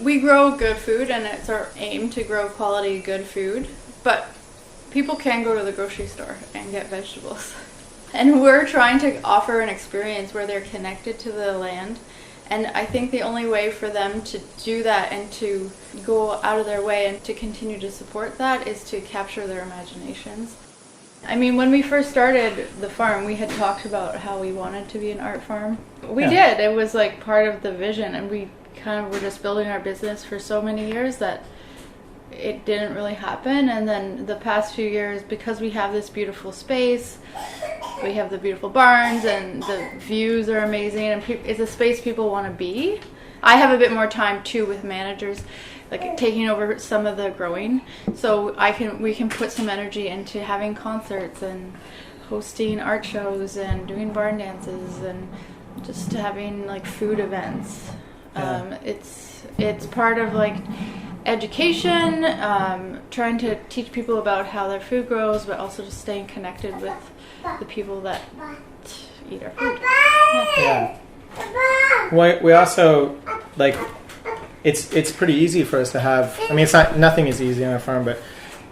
we grow good food, and it's our aim to grow quality good food, but people can go to the grocery store and get vegetables. And we're trying to offer an experience where they're connected to the land. And I think the only way for them to do that and to go out of their way and to continue to support that is to capture their imaginations. I mean, when we first started the farm, we had talked about how we wanted to be an art farm. We did. It was like part of the vision, and we kind of were just building our business for so many years that it didn't really happen. And then the past few years, because we have this beautiful space, we have the beautiful barns and the views are amazing, and it's a space people want to be. I have a bit more time too with managers, like taking over some of the growing, so we can put some energy into having concerts and hosting art shows and doing barn dances and just having like food events. It's part of like education, trying to teach people about how their food grows, but also just staying connected with the people that eat our food. Yeah. Well, we also like it's pretty easy for us to have. I mean, nothing is easy on a farm, but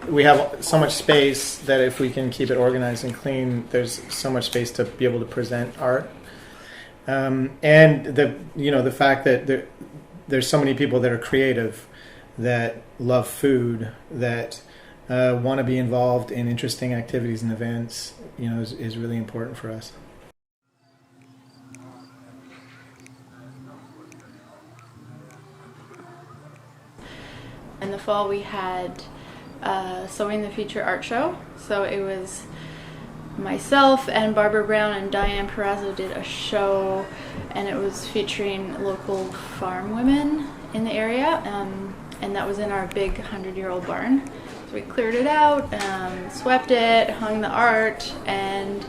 we have so much space that if we can keep it organized and clean, there's so much space to be able to present art. And the fact that there's so many people that are creative, that love food, that want to be involved in interesting activities and events, is really important for us. In the fall, we had Sewing the Future art show. So it was myself and Barbara Brown and Diane Perazzo did a show, and it was featuring local farm women in the area, and that was in our big 100-year-old barn. So we cleared it out, swept it, hung the art, and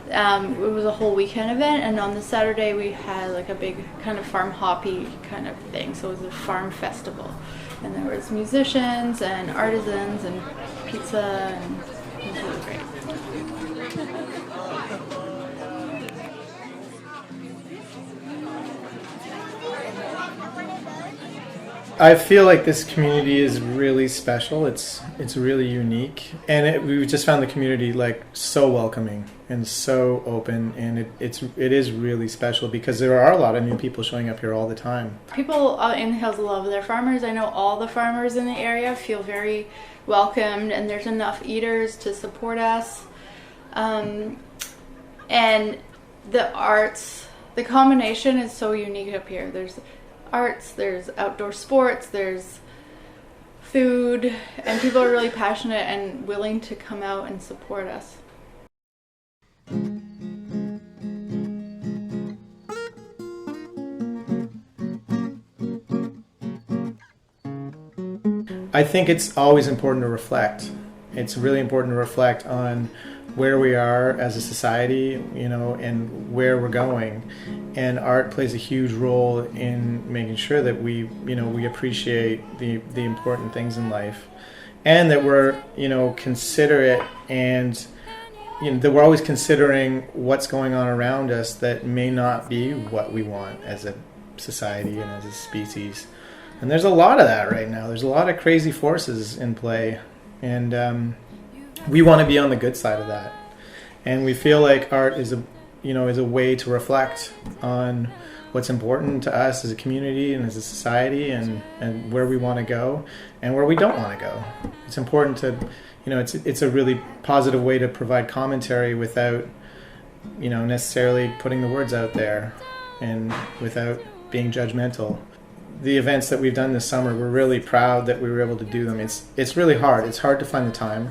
it was a whole weekend event. And on the Saturday we had like a big kind of farm hoppy kind of thing, so it was a farm festival, and there was musicians and artisans and pizza, and it was really great. I feel like this community is really special. It's really unique, and we've just found the community like so welcoming and so open, and it is really special because there are a lot of new people showing up here all the time. People in the hills love their farmers. I know all the farmers in the area feel very welcomed, and there's enough eaters to support us. And the arts, the combination is so unique up here. There's arts, there's outdoor sports, there's food, and people are really passionate and willing to come out and support us. I think it's always important to reflect. It's really important to reflect on where we are as a society, and where we're going. And art plays a huge role in making sure that we appreciate the important things in life, and that we're, considerate, and that we're always considering what's going on around us that may not be what we want as a society and as a species. And there's a lot of that right now. There's a lot of crazy forces in play, and we want to be on the good side of that. And we feel like art is a way to reflect on what's important to us as a community and as a society, and where we want to go and where we don't want to go. It's important to, it's a really positive way to provide commentary without, necessarily putting the words out there and without being judgmental. The events that we've done this summer, we're really proud that we were able to do them. It's really hard. It's hard to find the time.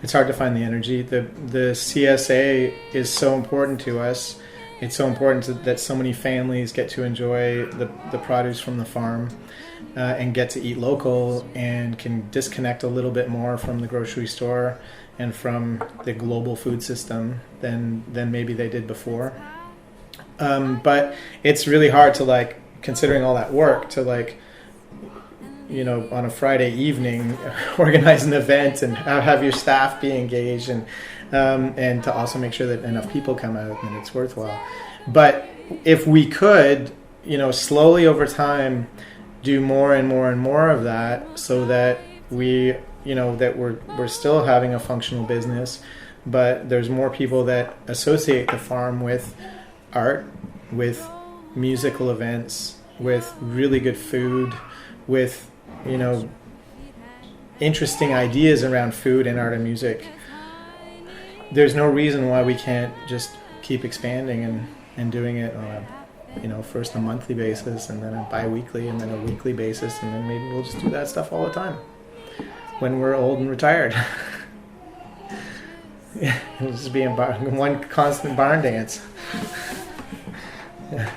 It's hard to find the energy. The CSA is so important to us. It's so important that so many families get to enjoy the produce from the farm, and get to eat local, and can disconnect a little bit more from the grocery store and from the global food system than maybe they did before. But it's really hard to considering all that work to on a Friday evening organize an event and have your staff be engaged, and to also make sure that enough people come out and it's worthwhile. But if we could, slowly over time, do more and more and more of that, so that we, that we're still having a functional business, but there's more people that associate the farm with art, with musical events, with really good food, with, interesting ideas around food and art and music. There's no reason why we can't just keep expanding and doing it on a, first a monthly basis, and then a bi-weekly, and then a weekly basis, and then maybe we'll just do that stuff all the time when we're old and retired. Yeah, it'll just be one constant barn dance. Yeah.